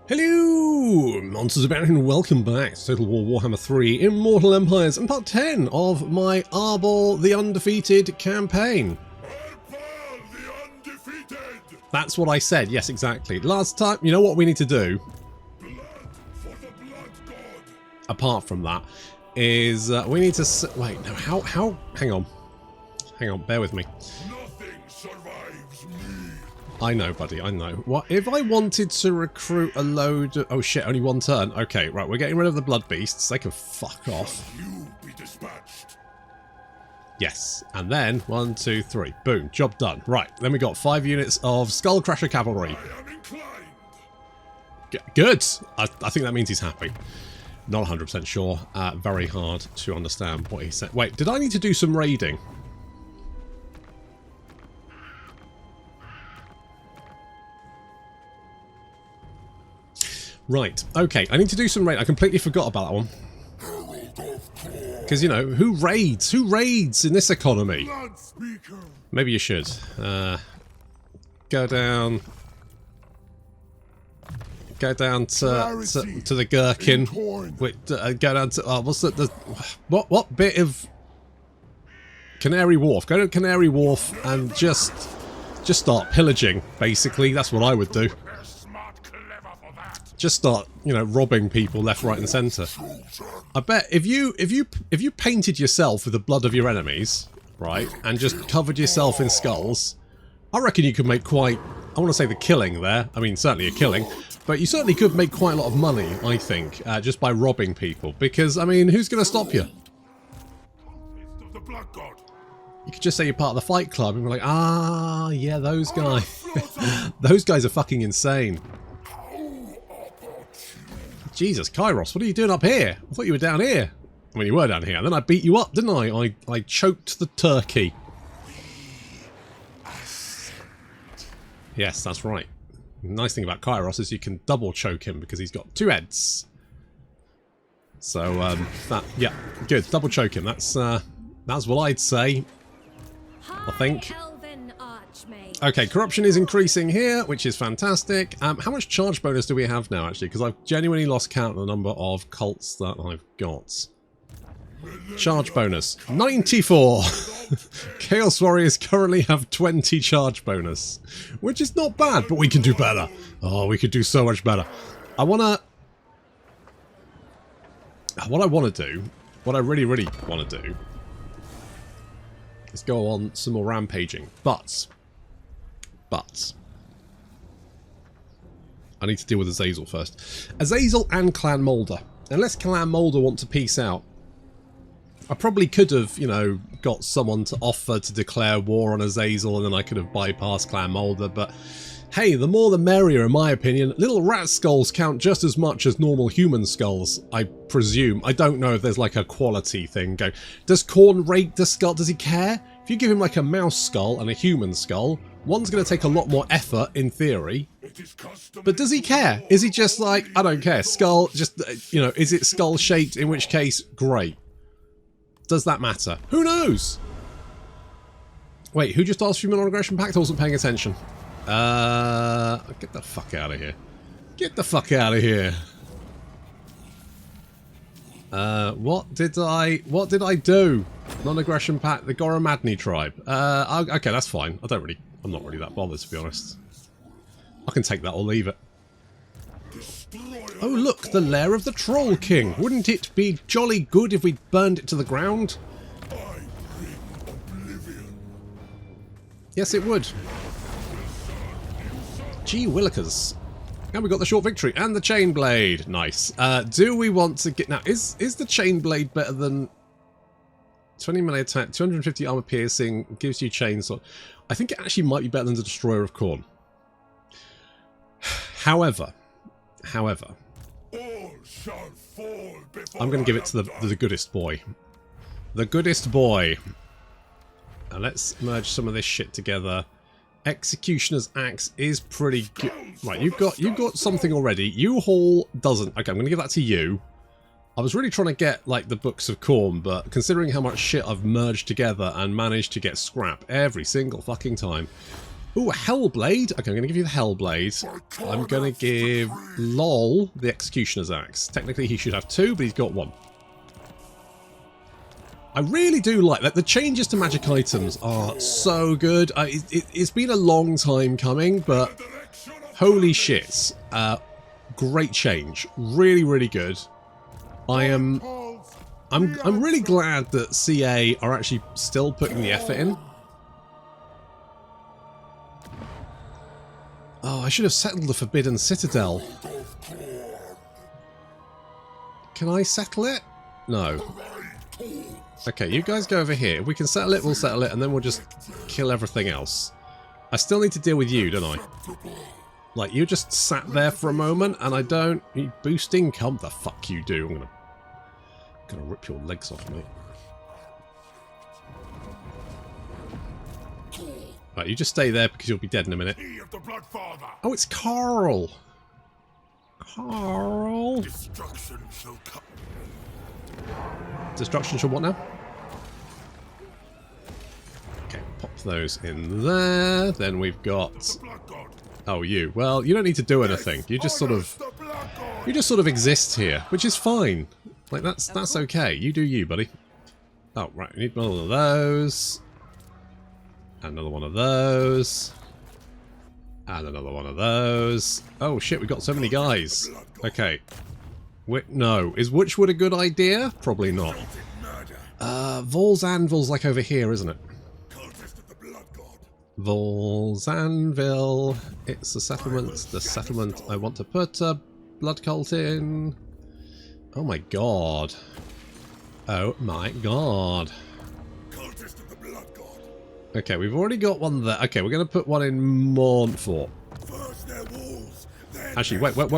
Hello, Monsters of Bounty, and welcome back to Total War Warhammer 3 Immortal Empires and part 10 of my Arbaal the Undefeated campaign. Arbaal the Undefeated! That's what I said, yes, exactly. Last time, you know what we need to do? Blood for the Blood God! Apart from that, is we need to... Wait, no, how... Hang on, bear with me. Nothing survives me! I know, buddy, I know. What if I wanted to recruit a load of... Oh shit, only one turn. Okay, right, we're getting rid of the blood beasts. They can fuck off. You be dispatched. Yes, and then 1, 2, 3. Boom, job done. Right, then we got 5 units of Skullcrusher cavalry. I am inclined. Good. I think that means he's happy. Not 100% sure. Very hard to understand what he said. Wait, did I need to do some raiding? Right, okay, I need to do some raid. I completely forgot about that one. Because, you know, who raids? Who raids in this economy? Blood speaker. Maybe you should. Go down... Go down to the Gherkin. Wait, go down to... what's the... What bit of... Canary Wharf. Go to Canary Wharf and just start pillaging, basically. That's what I would do. Just start, you know, robbing people left, right, and centre. I bet if you painted yourself with the blood of your enemies, right, and just covered yourself in skulls, I reckon you could make quite, I want to say the killing there. I mean, certainly a killing, but you certainly could make quite a lot of money, I think, just by robbing people. Because, I mean, who's going to stop you? The Blood God. You could just say you're part of the Fight Club and be like, ah, yeah, those guys. Those guys are fucking insane. Jesus, Kairos, what are you doing up here? I thought you were down here. I mean, you were down here. Then I beat you up, didn't I? I choked the turkey. Yes, that's right. The nice thing about Kairos is you can double choke him because he's got 2 heads. So, yeah, good. Double choke him. That's what I'd say. I think. Okay, corruption is increasing here, which is fantastic. How much charge bonus do we have now, actually? Because I've genuinely lost count of the number of cults that I've got. Charge bonus, 94! Chaos Warriors currently have 20 charge bonus, which is not bad, but we can do better. Oh, we could do so much better. What I really, really want to do, is go on some more rampaging, but I need to deal with Azazel first. Azazel and Clan Moulder. Unless Clan Moulder want to peace out, I probably could have, you know, got someone to offer to declare war on Azazel, and then I could have bypassed Clan Moulder, but hey, the more the merrier in my opinion. Little rat skulls count just as much as normal human skulls, I presume. I don't know if there's like a quality thing going. Does Khorne rate the skull? Does he care? If you give him like a mouse skull and a human skull, one's going to take a lot more effort in theory. But does he care? Is he just like, I don't care, skull, just, you know, is it skull shaped, in which case, great. Does that matter? Who knows? Wait, who just asked for a non-aggression pact? I wasn't paying attention. Get the fuck out of here. Get the fuck out of here. What did I do? Non-aggression pact, the Goromadni tribe. Okay, that's fine. I'm not really that bothered, to be honest. I can take that or leave it. Oh look, the lair of the Troll King. Wouldn't it be jolly good if we burned it to the ground? Yes, it would. Gee willikers. And we got the short victory and the chain blade. Nice. Do we want to get... Now, is the chain blade better than... 20 melee attack, 250 armor piercing, gives you chainsaw. I think it actually might be better than the Destroyer of Khorne. However, All shall fall before I'm going to give it to the goodest boy. The goodest boy. Now let's merge some of this shit together. Executioner's Axe is pretty good. Right, you've got something already. U-Haul doesn't. Okay, I'm going to give that to you. I was really trying to get, like, the Books of Khorne, but considering how much shit I've merged together and managed to get scrap every single fucking time, Ooh, a Hellblade. Okay, I'm going to give you the Hellblade. I'm going to give LOL the Executioner's Axe. Technically, he should have 2, but he's got 1. I really do like that. The changes to magic items are so good. It's been a long time coming, but holy shit. Great change. Really, really good. I'm really glad that CA are actually still putting the effort in. Oh, I should have settled the Forbidden Citadel. Can I settle it? No. Okay, you guys go over here. If we can settle it, we'll settle it, and then we'll just kill everything else. I still need to deal with you, don't I? Like, you just sat there for a moment, and I don't... You boost income? The fuck you do. I'm gonna rip your legs off, mate. Right, you just stay there because you'll be dead in a minute. Oh, it's Carl! Carl! Destruction shall come. Destruction shall what now? Okay, pop those in there. Then we've got... Oh, you. Well, you don't need to do anything. You just sort of exist here, which is fine. Like, that's okay. You do you, buddy. Oh, right. We need one of those. Another one of those. And another one of those. Oh, shit. We've got so many guys. Okay. No. Is Witchwood a good idea? Probably not. Vol's Anvil's like over here, isn't it? Vol's Anvil. It's the settlement. The settlement I want to put a blood cult in. Oh my god. Oh my god. Okay, we've already got one there. Okay, we're going to put one in Montfort. Actually, wait, whoa.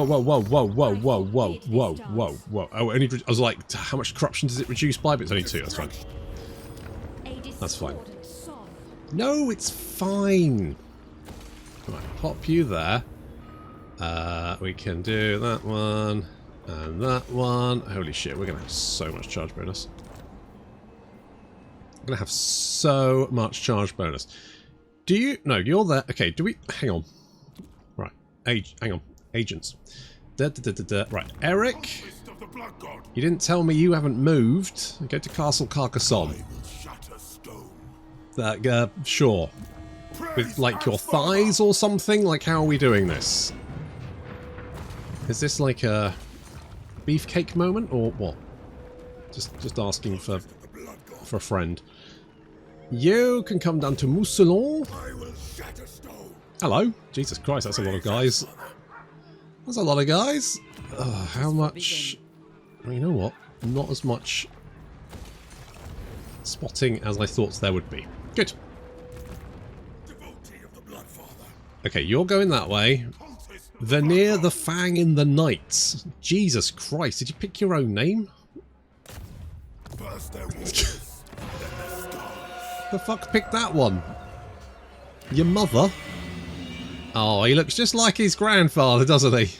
Oh, only, I was like, how much corruption does it reduce by? But it's only 2, that's fine. That's fine. No, it's fine. Right, pop you there. We can do that one and that one. Holy shit, we're going to have so much charge bonus. We're going to have so much charge bonus. Do you... No, you're there. Okay, do we... Hang on. Right, hang on. Agents. Right, Eric. You didn't tell me you haven't moved. Go to Castle Carcassonne. Sure. With, like, your thighs or something? Like, how are we doing this? Is this like a beefcake moment, or what? Just asking for a friend. You can come down to Mousselon. Hello. Jesus Christ, that's a lot of guys. That's a lot of guys. How much... Well, you know what? Not as much spotting as I thought there would be. Good. Okay, you're going that way. Veneer the Fang in the Night. Jesus Christ, did you pick your own name? The fuck picked that one? Your mother? Oh, he looks just like his grandfather, doesn't he?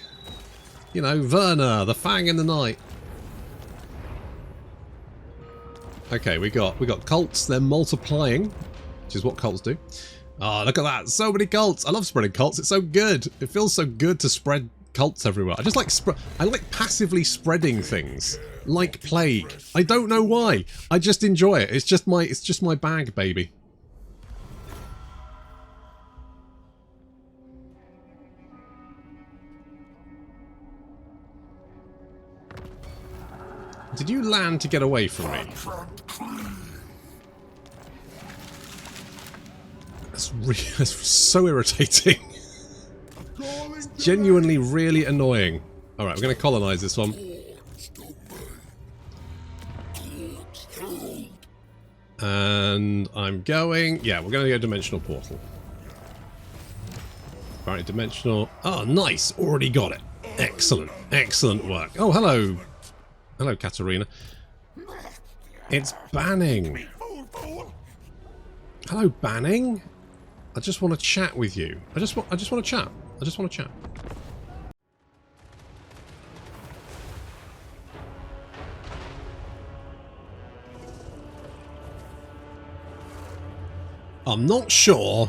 You know, Werner, the Fang in the Night. Okay, we got cults. They're multiplying, which is what cults do. Oh, look at that! So many cults. I love spreading cults. It's so good. It feels so good to spread cults everywhere. I just like I like passively spreading things, like plague. I don't know why. I just enjoy it. It's just my bag, baby. Did you land to get away from me? That's so irritating. It's genuinely really annoying. Alright, we're going to colonize this one. And I'm going... Yeah, we're going to go Dimensional Portal. Alright, Dimensional... Oh, nice! Already got it. Excellent. Excellent work. Oh, hello. Hello, Katarina. It's Banning. Hello, Banning. I just want to chat with you. I just want to chat. I just want to chat. I'm not sure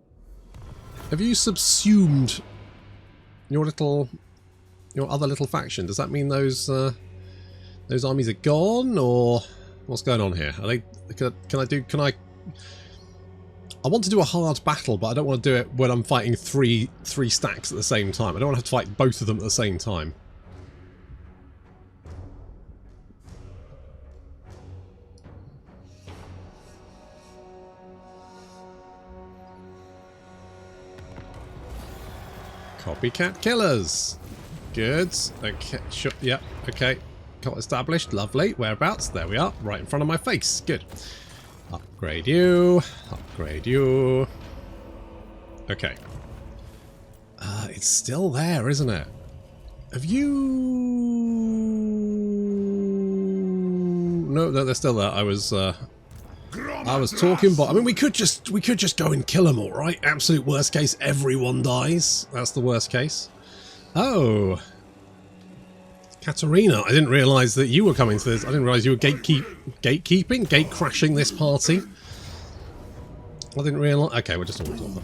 Have you subsumed your other little faction? Does that mean those armies are gone, or what's going on here? Are they? Can I? I want to do a hard battle, but I don't want to do it when I'm fighting three stacks at the same time. I don't want to have to fight both of them at the same time. Copycat killers. Good. Okay. Sure. Yep. Okay. Got established. Lovely. Whereabouts? There we are. Right in front of my face. Good. Upgrade you. Upgrade you. Okay. It's still there, isn't it? Have you... No, they're still there. I was talking, but I mean, we could just go and kill them all, right? Absolute worst case, everyone dies. That's the worst case. Oh, Katarina, I didn't realise that you were coming to this. I didn't realise you were gatekeeping, gate crashing this party. I didn't realise. Okay, we're just all talking.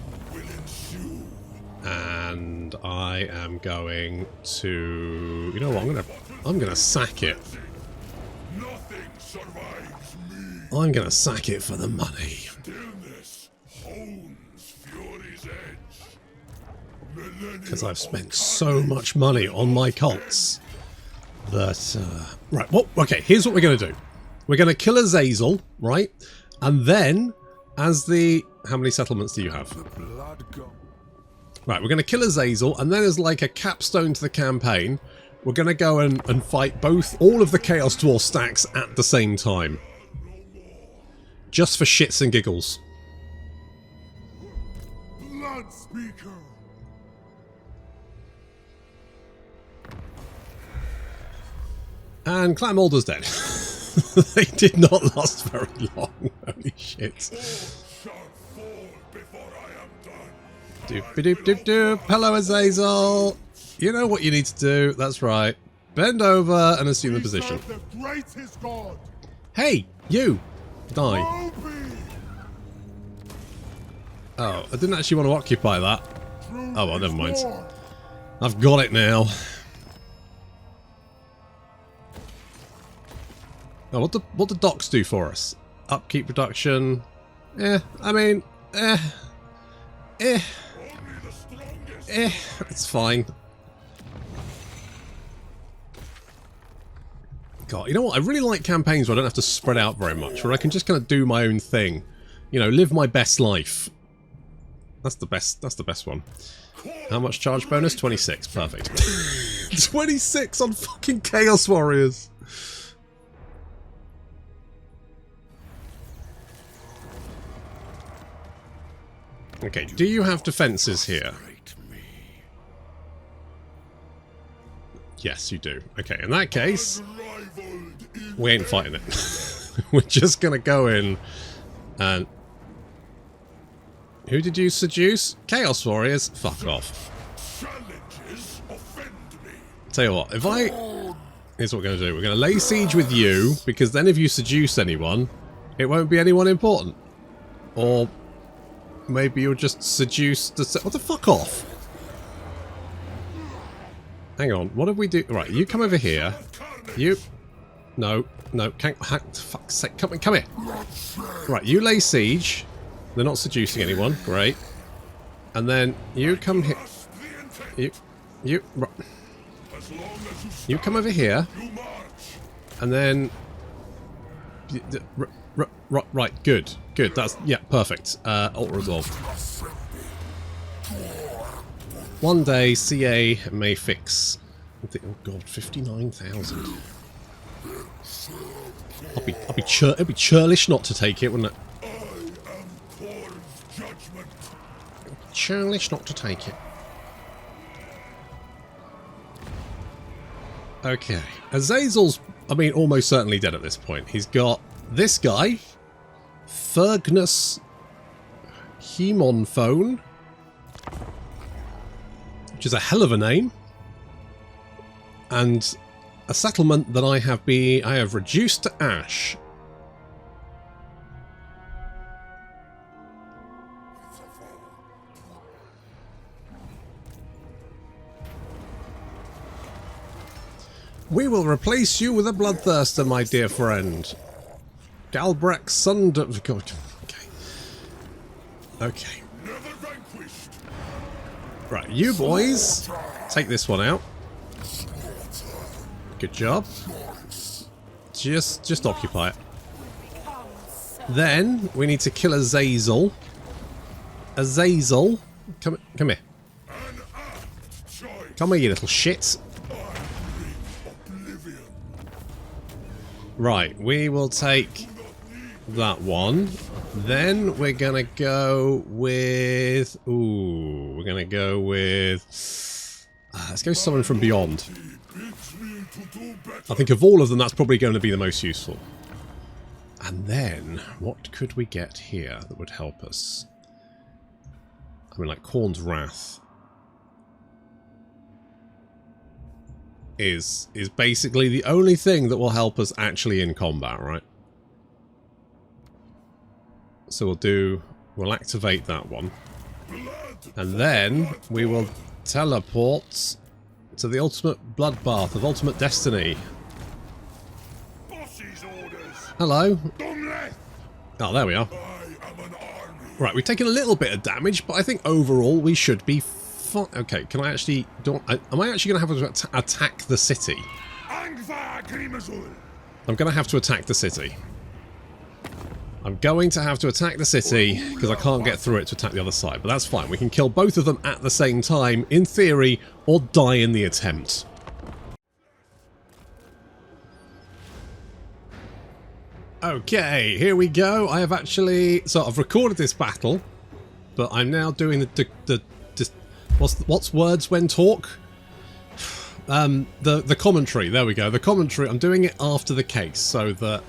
And I am going to. You know what? I'm gonna sack it. I'm gonna sack it for the money. Because I've spent so much money on my cults that right, well, okay, here's what we're gonna do. We're gonna kill Azazel, right? And then as the how many settlements do you have? Right, we're gonna kill Azazel, and then as like a capstone to the campaign, we're gonna go and fight all of the Chaos Dwarf stacks at the same time. Just for shits and giggles. Blood speaker. And Clan Molder's dead. They did not last very long. Holy shit. Doop doop doop doop. Hello, Azazel. You know what you need to do. That's right. Bend over and assume the position. Hey, you. Die. Oh, I didn't actually want to occupy that. Oh well, never mind. I've got it now. Oh, what do docks do for us? Upkeep production. I mean, it's fine. God, you know what? I really like campaigns where I don't have to spread out very much, where I can just kind of do my own thing. You know, live my best life. That's the best. That's the best one. How much charge bonus? 26. Perfect. 26 on fucking Chaos Warriors. Okay, do you have defenses here? Yes, you do. Okay, in that case, we ain't fighting it. We're just gonna go in and... Who did you seduce? Chaos Warriors? Fuck off. Tell you what, if I... Here's what we're gonna do. We're gonna lay siege with you, because then if you seduce anyone, it won't be anyone important. Or... maybe you'll just seduce the... What the fuck off? Hang on, what did we do? Right, you come over here. You... No, can't... Fuck's sake, come here. Right, you lay siege. They're not seducing anyone, great. And then you come here. You come over here. And then... Right, good, that's... yeah, perfect. Alt resolve. One day, CA may fix... oh god, 59,000. It'd be churlish not to take it, wouldn't it? Churlish not to take it. Okay. Azazel's, I mean, almost certainly dead at this point. He's got this guy, Fergnus Hemonphone, which is a hell of a name, and a settlement that I have reduced to ash. We will replace you with a bloodthirster, my dear friend. Galbrax Sunder... God. Okay. Okay. Right, you boys, take this one out. Good job. Just occupy it. Then we need to kill Azazel. Azazel, come here. Come here, you little shit. Right, we will take that one. Then we're gonna go with... Ooh, we're gonna go with... let's go Summon from Beyond. I think of all of them, that's probably going to be the most useful. And then, what could we get here that would help us? I mean, like Khorne's Wrath is basically the only thing that will help us actually in combat, right? So we'll activate that one. And then we will teleport to the ultimate bloodbath of ultimate destiny. Hello. Oh, there we are. Right, we've taken a little bit of damage, but I think overall we should be fine. Okay, can I actually... am I actually going to have to attack the city? I'm going to have to attack the city. I'm going to have to attack the city because I can't get through it to attack the other side, but that's fine. We can kill both of them at the same time, in theory, or die in the attempt. Okay, here we go. I have actually... So I've recorded this battle, but I'm now doing the what's words when talk? The commentary. There we go. The commentary. I'm doing it after the case so that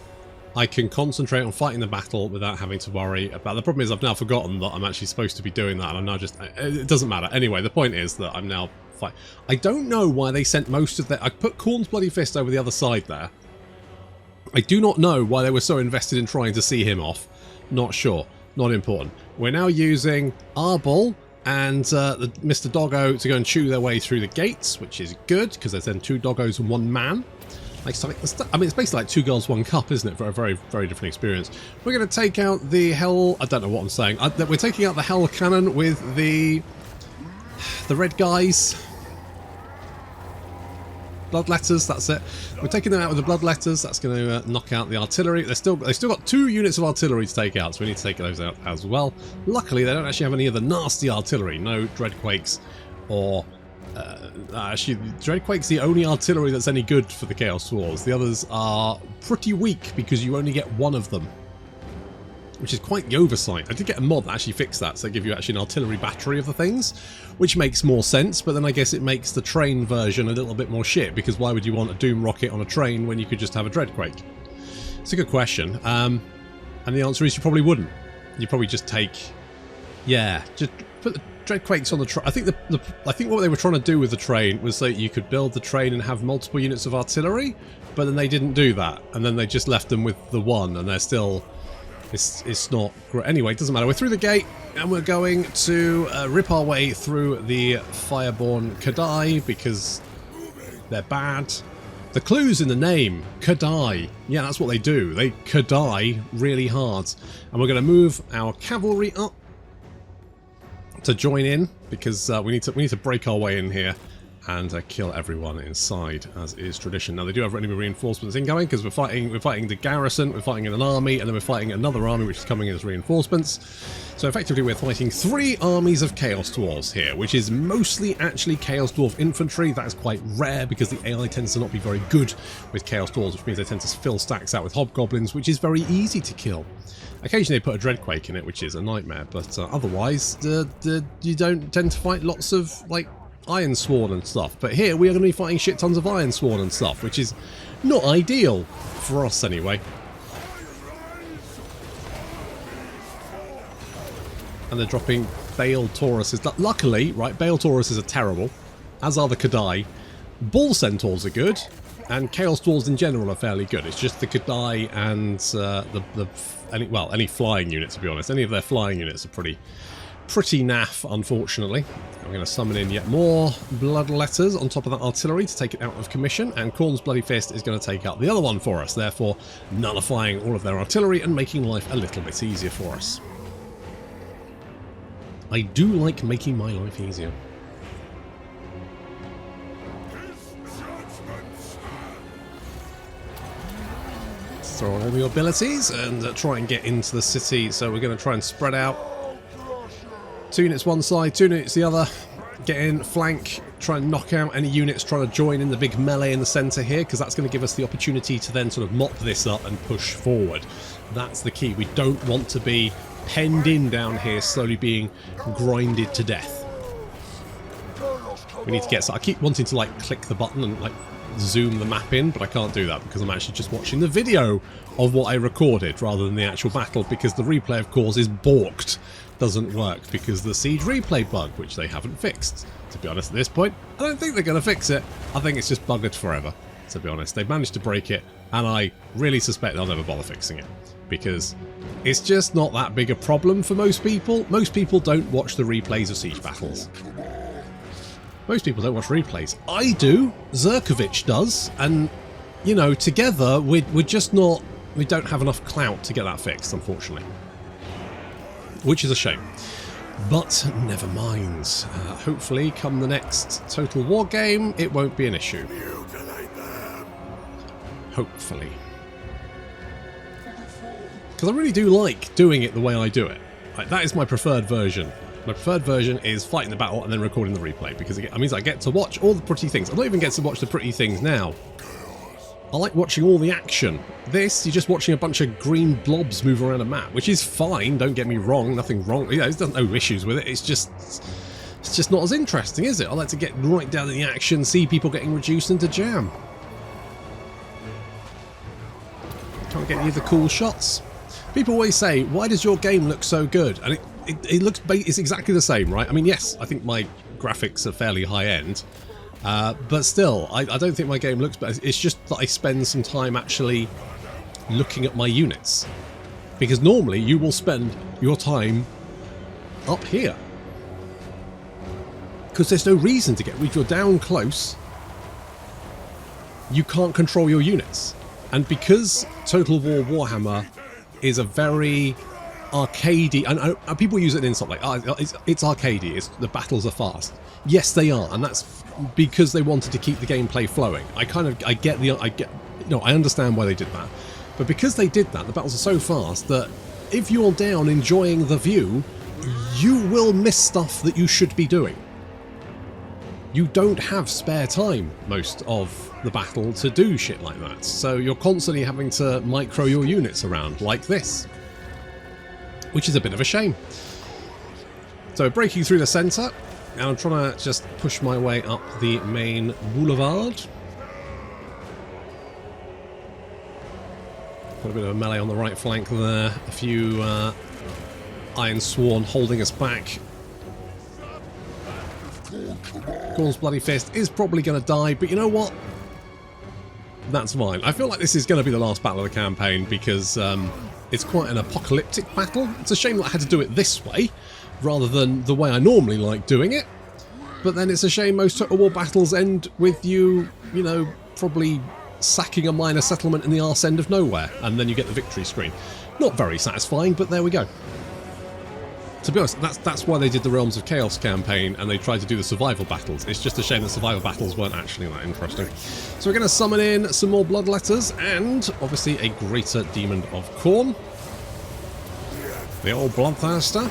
I can concentrate on fighting the battle without having to worry about... The problem is I've now forgotten that I'm actually supposed to be doing that, and I'm now just... It doesn't matter. Anyway, the point is that I'm now fighting. I don't know why they sent most of their... I put Khorne's Bloody Fist over the other side there. I do not know why they were so invested in trying to see him off. Not sure. Not important. We're now using Arbaal and Mr. Doggo to go and chew their way through the gates, which is good, because there's then 2 doggos and 1 man. I mean, it's basically like 2 girls, 1 cup, isn't it? For a very, very different experience. We're going to take out the hell... I don't know what I'm saying. We're taking out the hell cannon with the red guys. Bloodletters, that's it. We're taking them out with the bloodletters. That's going to knock out the artillery. They've still got 2 units of artillery to take out, so we need to take those out as well. Luckily, they don't actually have any of the nasty artillery. No Dreadquakes or... actually, Dreadquake's the only artillery that's any good for the Chaos Dwarfs. The others are pretty weak because you only get 1 of them, which is quite the oversight. I did get a mod that actually fixed that, so they give you actually an artillery battery of the things, which makes more sense, but then I guess it makes the train version a little bit more shit, because why would you want a Doom Rocket on a train when you could just have a Dreadquake? It's a good question, and the answer is you probably wouldn't. You'd probably just take... Yeah, just put the Dreadquakes on the train. I think what they were trying to do with the train was that you could build the train and have multiple units of artillery, but then they didn't do that, and then they just left them with the 1, and they're still... It's not great. Anyway, it doesn't matter. We're through the gate, and we're going to rip our way through the Fireborn Kadai, because they're bad. The clue's in the name. Kadai. Yeah, that's what they do. They Kadai really hard. And we're going to move our cavalry up to join in, because we need to break our way in here and kill everyone inside, as is tradition. Now, they do have enemy reinforcements incoming, because we're fighting the garrison, we're fighting an army, and then we're fighting another army which is coming in as reinforcements. So effectively we're fighting 3 armies of Chaos Dwarfs here, which is mostly actually Chaos Dwarf infantry. That is quite rare, because the AI tends to not be very good with Chaos Dwarfs, which means they tend to fill stacks out with hobgoblins, which is very easy to kill. Occasionally they put a Dreadquake in it, which is a nightmare, but otherwise you don't tend to fight lots of, like, Iron Sworn and stuff. But here we are going to be fighting shit tons of Iron Sworn and stuff, which is not ideal for us anyway. And they're dropping Bale Tauruses. Luckily, right, Bale Tauruses are terrible, as are the Kadai. Bull Centaurs are good, and Chaos Dwarves in general are fairly good. It's just the Kadai and any flying units, to be honest. Any of their flying units are pretty naff, unfortunately. I'm going to summon in yet more bloodletters on top of that artillery to take it out of commission, and Khorne's Bloody Fist is going to take out the other one for us, therefore nullifying all of their artillery and making life a little bit easier for us. I do like making my life easier. Throw on all the abilities and try and get into the city, so we're going to try and spread out. 2 units one side, 2 units the other. Get in, flank, try and knock out any units trying to join in the big melee in the centre here, because that's going to give us the opportunity to then sort of mop this up and push forward. That's the key. We don't want to be penned in down here, slowly being grinded to death. We need to get... So I keep wanting to like click the button and like zoom the map in, but I can't do that because I'm actually just watching the video of what I recorded rather than the actual battle, because the replay, of course, is balked. Doesn't work because the Siege replay bug, which they haven't fixed. To be honest, at this point, I don't think they're going to fix it. I think it's just buggered forever, to be honest. They've managed to break it, and I really suspect they'll never bother fixing it, because it's just not that big a problem for most people. Most people don't watch the replays of Siege battles. Most people don't watch replays. I do, Zerkovich does, and, you know, together we're just not... We don't have enough clout to get that fixed, unfortunately. Which is a shame. But never mind. Hopefully, come the next Total War game, it won't be an issue. Hopefully. Because I really do like doing it the way I do it. Like, that is my preferred version. My preferred version is fighting the battle and then recording the replay, because it means I get to watch all the pretty things. I don't even get to watch the pretty things now. I like watching all the action. This, you're just watching a bunch of green blobs move around a map, which is fine, don't get me wrong, nothing wrong. You know, there's no issues with it, it's just not as interesting, is it? I like to get right down to the action, see people getting reduced into jam. Can't get any of the cool shots. People always say, why does your game look so good? And it looks, it's exactly the same, right? I mean, yes, I think my graphics are fairly high-end, but still, I don't think my game looks better. It's just that I spend some time actually looking at my units. Because normally you will spend your time up here. Because there's no reason to get... If you're down close, you can't control your units. And because Total War Warhammer is a very arcadey... And people use it in stuff like, it's arcadey, the battles are fast. Yes, they are, and that's because they wanted to keep the gameplay flowing. I understand why they did that. But because they did that, the battles are so fast that if you're down enjoying the view, you will miss stuff that you should be doing. You don't have spare time most of the battle to do shit like that. So you're constantly having to micro your units around like this, which is a bit of a shame. So breaking through the centre, and I'm trying to just push my way up the main boulevard. Got a bit of a melee on the right flank there. A few Iron Sworn holding us back. Khorne's Bloody Fist is probably going to die, but you know what? That's fine. I feel like this is going to be the last battle of the campaign because it's quite an apocalyptic battle. It's a shame that I had to do it this way rather than the way I normally like doing it. But then it's a shame most Total War battles end with you, you know, probably sacking a minor settlement in the arse end of nowhere, and then you get the victory screen. Not very satisfying, but there we go. To be honest, that's why they did the Realms of Chaos campaign, and they tried to do the survival battles. It's just a shame that survival battles weren't actually that interesting. So we're going to summon in some more bloodletters, and obviously a greater Demon of Khorne. The old Bloodthirster.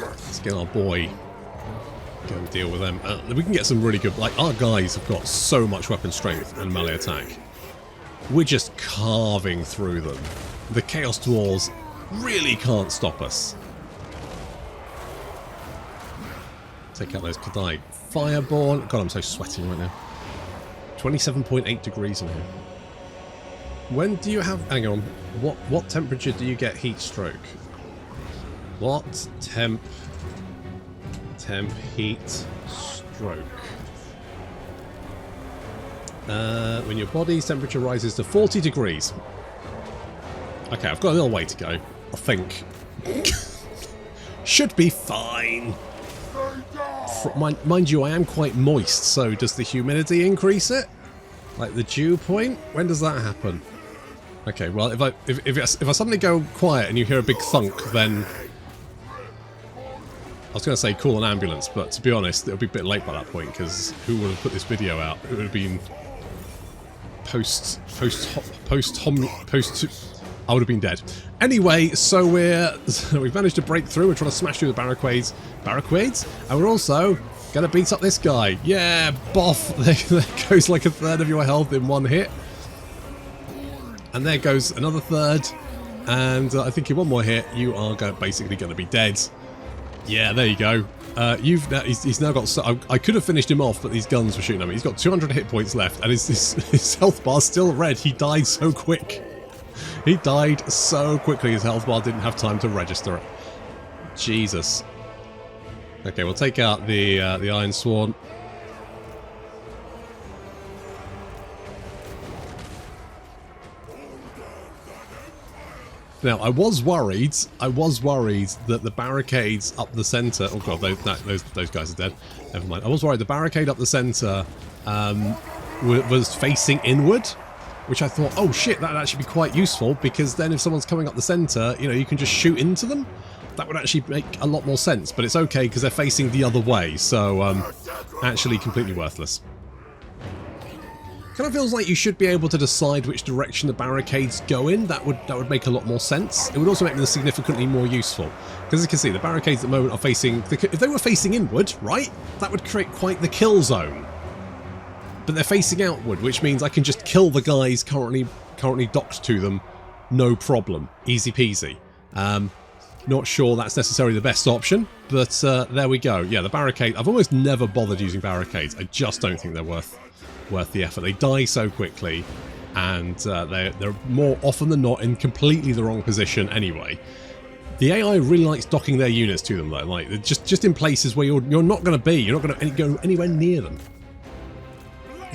Let's get our boy... go and deal with them. We can get some really good... Like, our guys have got so much weapon strength and melee attack. We're just carving through them. The Chaos Dwarfs really can't stop us. Take out those Kadai Fireborn. God, I'm so sweating right now. 27.8 degrees in here. When do you have... Hang on. What temperature do you get heat stroke? What temp heat stroke? When your body's temperature rises to 40 degrees. Okay, I've got a little way to go, I think. Should be fine. Mind you, I am quite moist, so does the humidity increase it? Like the dew point? When does that happen? Okay, well, if I suddenly go quiet and you hear a big thunk, then... I was going to say call an ambulance, but to be honest, it'll be a bit late by that point, because who would have put this video out? It would have been... I would have been dead. Anyway, so we've managed to break through. We're trying to smash through the barricades, and we're also going to beat up this guy. Yeah, boff! There goes like a third of your health in one hit, and there goes another third. And I think in one more hit, you are basically going to be dead. Yeah, there you go. He's now got... So, I could have finished him off, but these guns were shooting at me. He's got 200 hit points left, and his health bar's still red. He died so quick. He died so quickly, his health bar didn't have time to register it. Jesus. Okay, we'll take out the Iron Sworn. Now, I was worried that the barricades up the centre... Oh god, those guys are dead. Never mind. I was worried the barricade up the centre was facing inward, which I thought, oh shit, that'd actually be quite useful, because then if someone's coming up the centre, you know, you can just shoot into them. That would actually make a lot more sense, but it's okay because they're facing the other way, so actually completely worthless. Kind of feels like you should be able to decide which direction the barricades go in. That would make a lot more sense. It would also make them significantly more useful, because as you can see, the barricades at the moment are facing... If they were facing inward, right, that would create quite the kill zone. But they're facing outward, which means I can just kill the guys currently docked to them, no problem, easy peasy. Not sure that's necessarily the best option, but there we go. Yeah, the barricade. I've almost never bothered using barricades. I just don't think they're worth the effort. They die so quickly, and they're more often than not in completely the wrong position anyway. The AI really likes docking their units to them though, like just in places where you're not going to be. You're not going to go anywhere near them.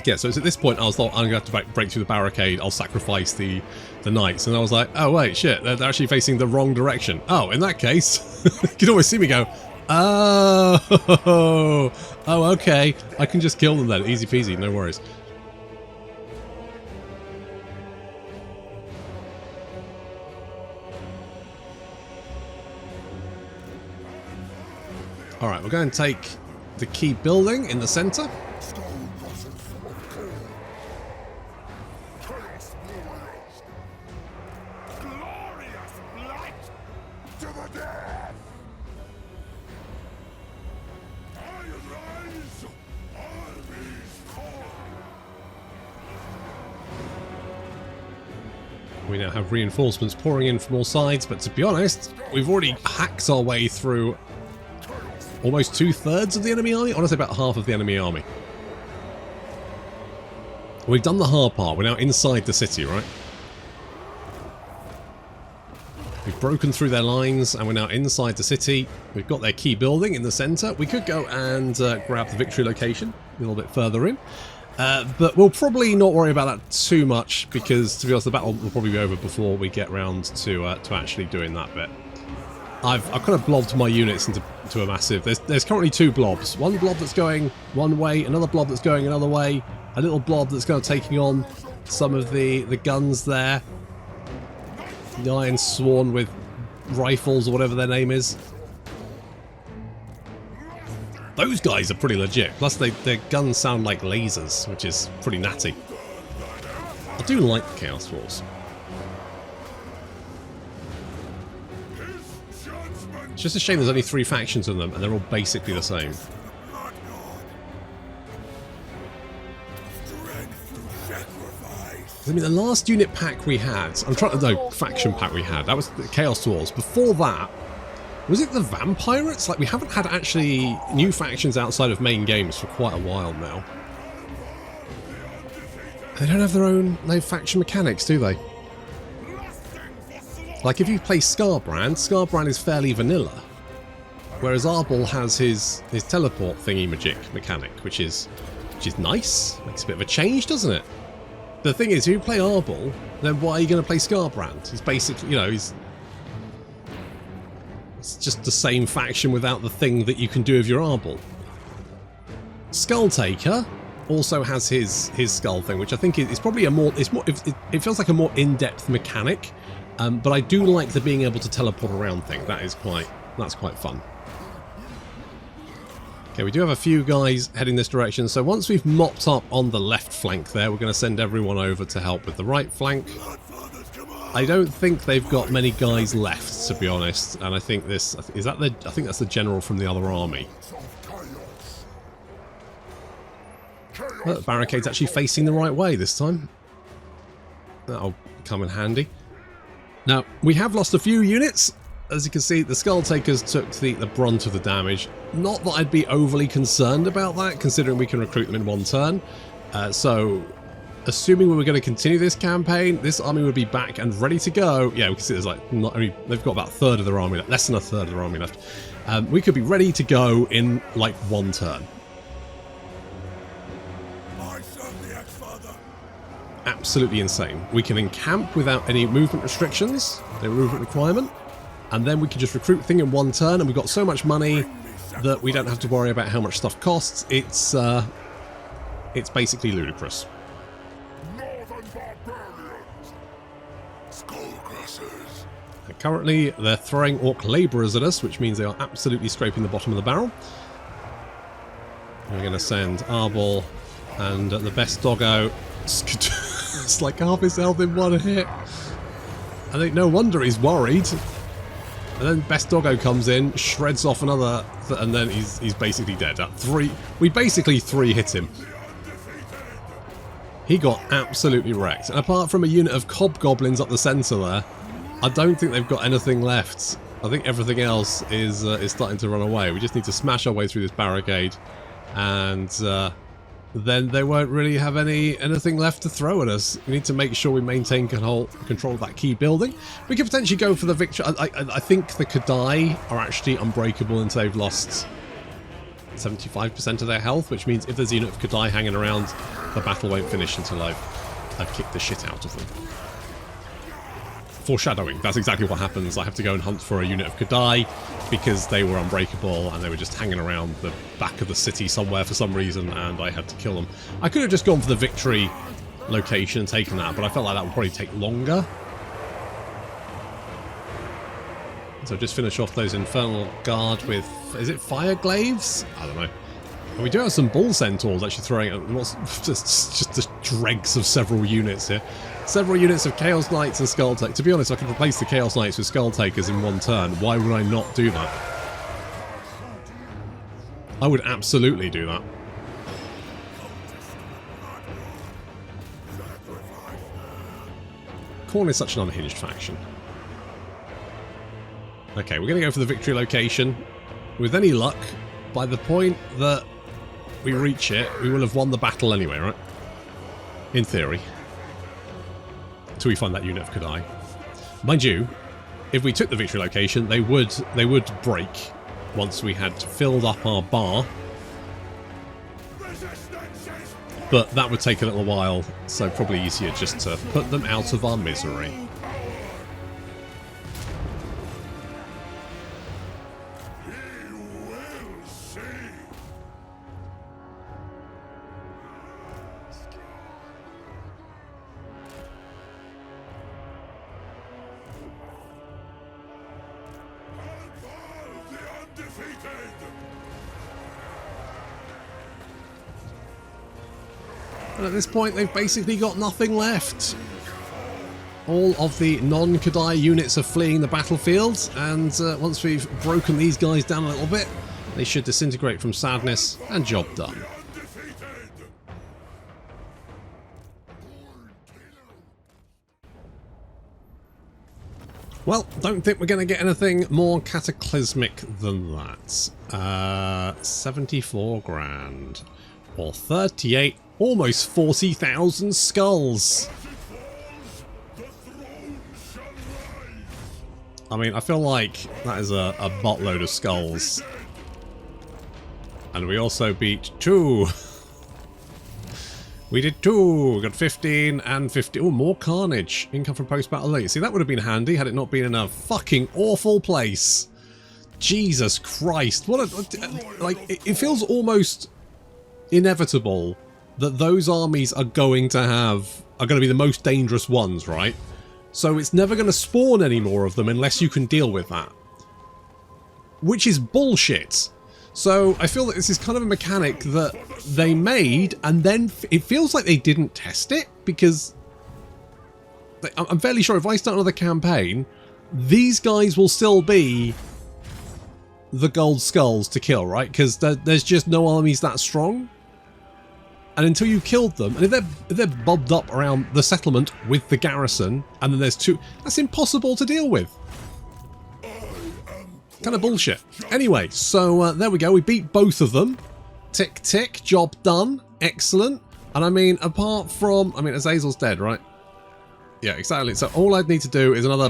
Yeah, so it's at this point I was like, I'm going to have to break through the barricade, I'll sacrifice the knights, and I was like, oh wait, shit, they're actually facing the wrong direction. Oh, in that case, you can always see me go, oh, okay, I can just kill them then, easy peasy, no worries. Alright, we're going to take the key building in the centre. We now have reinforcements pouring in from all sides, but to be honest, we've already hacked our way through almost 2/3 of the enemy army. Honestly, about half of the enemy army. We've done the hard part. We're now inside the city, right? We've broken through their lines, and we're now inside the city. We've got their key building in the centre. We could go and grab the victory location a little bit further in. But we'll probably not worry about that too much, because to be honest, the battle will probably be over before we get round to actually doing that bit. I've kind of blobbed my units into a massive... There's currently two blobs. One blob that's going one way, another blob that's going another way, a little blob that's kind of taking on some of the guns there. The Iron Sworn with rifles or whatever their name is. Those guys are pretty legit, plus their guns sound like lasers, which is pretty natty. I do like the Chaos Dwarfs. It's just a shame there's only 3 factions in them, and they're all basically the same. I mean, the last unit pack we had... faction pack we had. That was the Chaos Dwarfs. Before that... Was it the Vampirates? Like, we haven't had actually new factions outside of main games for quite a while now. They don't have their own faction mechanics, do they? Like, if you play Scarbrand is fairly vanilla. Whereas Arbaal has his teleport thingy-magic mechanic, which is which is nice. Makes a bit of a change, doesn't it? The thing is, if you play Arbaal, then why are you going to play Scarbrand? He's basically, you know, it's just the same faction without the thing that you can do with your Arbaal. Skulltaker also has his skull thing, which I think is probably a more, it feels like a more in-depth mechanic, but I do like the being able to teleport around thing. That's quite fun. Okay, we do have a few guys heading this direction, so once we've mopped up on the left flank there, we're going to send everyone over to help with the right flank. I don't think they've got many guys left, to be honest, and I think I think that's the general from the other army. Well, the barricade's actually facing the right way this time. That'll come in handy. Now, we have lost a few units. As you can see, the Skulltakers took the brunt of the damage. Not that I'd be overly concerned about that, considering we can recruit them in one turn. So, assuming we were going to continue this campaign, this army would be back and ready to go. Yeah, we can see there's like they've got about a third of their army left, less than a third of their army left. We could be ready to go in like one turn. Absolutely insane. We can encamp without any movement restrictions, no movement requirement. And then we can just recruit thing in one turn, and we've got so much money that we don't have to worry about how much stuff costs. It's basically ludicrous. And currently, they're throwing orc labourers at us, which means they are absolutely scraping the bottom of the barrel. We're going to send Arbaal and the best doggo. It's like half his health in one hit. I think no wonder he's worried. And then Best Doggo comes in, shreds off another, and then he's basically dead. We basically 3-hit him. He got absolutely wrecked. And apart from a unit of Cobgoblins up the centre there, I don't think they've got anything left. I think everything else is starting to run away. We just need to smash our way through this barricade, and then they won't really have anything left to throw at us. We need to make sure we maintain control of that key building. We could potentially go for the victory. I think the Kadai are actually unbreakable until they've lost 75% of their health, which means if there's a unit of Kadai hanging around, the battle won't finish until I've kicked the shit out of them. Foreshadowing, that's exactly what happens. I have to go and hunt for a unit of Kadai because they were unbreakable and they were just hanging around the back of the city somewhere for some reason, and I had to kill them. I could have just gone for the victory location and taken that, but I felt like that would probably take longer. So just finish off those Infernal Guard with, is it Fire Glaives? I don't know. And we do have some Bull Centaurs actually throwing just the dregs of several units here. Several units of Chaos Knights and Skulltakers. To be honest, I could replace the Chaos Knights with Skulltakers in one turn. Why would I not do that? I would absolutely do that. Khorne is such an unhinged faction. Okay, we're going to go for the victory location. With any luck, by the point that we reach it, we will have won the battle anyway, right? In theory. Until we find that unit of Kadai. Mind you, if we took the victory location, they would break once we had filled up our bar. But that would take a little while, so probably easier just to put them out of our misery. And at this point, they've basically got nothing left. All of the non-Kadai units are fleeing the battlefield, and once we've broken these guys down a little bit, they should disintegrate from sadness, and job done. Well, don't think we're going to get anything more cataclysmic than that. 74 grand. Or 38, almost 40,000 skulls. I mean, I feel like that is a buttload of skulls. And we also beat 2 We did 2. We got 15 and 50. Oh, more carnage. Income from post-battle loot. See, that would have been handy had it not been in a fucking awful place. Jesus Christ. What a... Like, it feels almost inevitable that those armies are going to be the most dangerous ones, right? So it's never going to spawn any more of them unless you can deal with that. Which is bullshit. So I feel that this is kind of a mechanic that they made, and then it feels like they didn't test it, because I'm fairly sure if I start another campaign, these guys will still be the gold skulls to kill, right? Because there's just no armies that strong. And until you've killed them, and if they're bobbed up around the settlement with the garrison, and then there's 2, that's impossible to deal with. Kind of bullshit. Anyway, so there we go. We beat both of them. Tick, tick. Job done. Excellent. And I mean, apart from... I mean, Azazel's dead, right? Yeah, exactly. So all I'd need to do is another,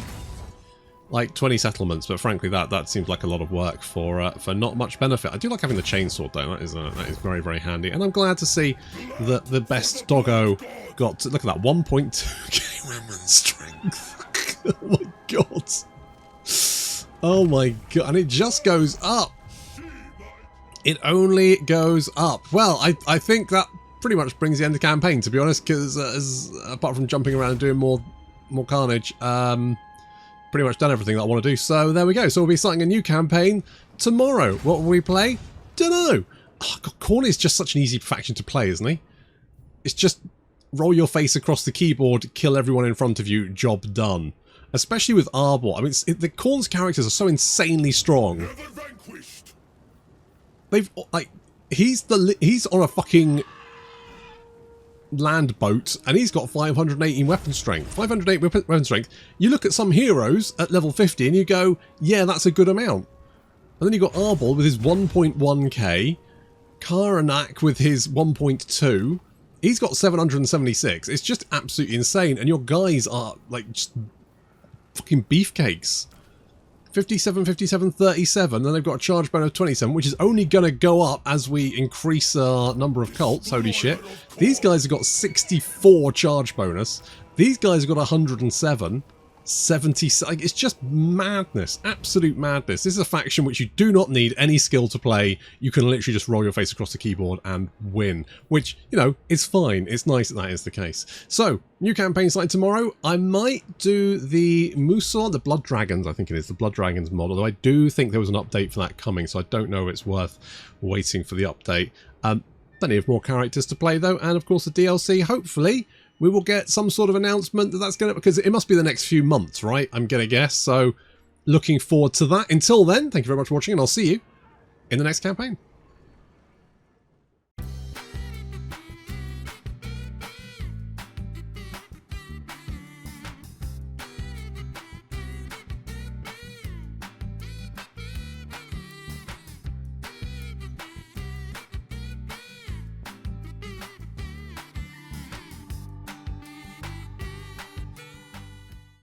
like, 20 settlements. But frankly, that seems like a lot of work for not much benefit. I do like having the chainsaw, though. That is very, very handy. And I'm glad to see that the best doggo got to... Look at that. 1.2k women's strength. Oh, my God. Oh my god, and it just goes up. It only goes up. Well, I think that pretty much brings the end of the campaign, to be honest, because apart from jumping around and doing more carnage, pretty much done everything that I want to do. So there we go. So we'll be starting a new campaign tomorrow. What will we play? Dunno. Oh god, Khorne is just such an easy faction to play, isn't he? It's just roll your face across the keyboard, kill everyone in front of you, job done. Especially with Arbaal. I mean, the Khorne's characters are so insanely strong. They've, like, he's on a fucking land boat, and he's got 518 weapon strength. 508 weapon strength. You look at some heroes at level 50, and you go, yeah, that's a good amount. And then you've got Arbaal with his 1.1k, Karanak with his 1.2. He's got 776. It's just absolutely insane, and your guys are, like, just... fucking beefcakes. 57, 57, 37, then they've got a charge bonus of 27, which is only going to go up as we increase our number of cults. Holy shit. These guys have got 64 charge bonus. These guys have got 107. 70, like, it's just madness, absolute madness. This is a faction which you do not need any skill to play. You can literally just roll your face across the keyboard and win, which, you know, is fine. It's nice that is the case. So, new campaign starting tomorrow. I might do the Musor, the Blood Dragons, I think it is, the Blood Dragons mod, although I do think there was an update for that coming, so I don't know if it's worth waiting for the update. Plenty of more characters to play, though, and of course the DLC, hopefully we will get some sort of announcement that that's going to... Because it must be the next few months, right? I'm going to guess. So, looking forward to that. Until then, thank you very much for watching, and I'll see you in the next campaign.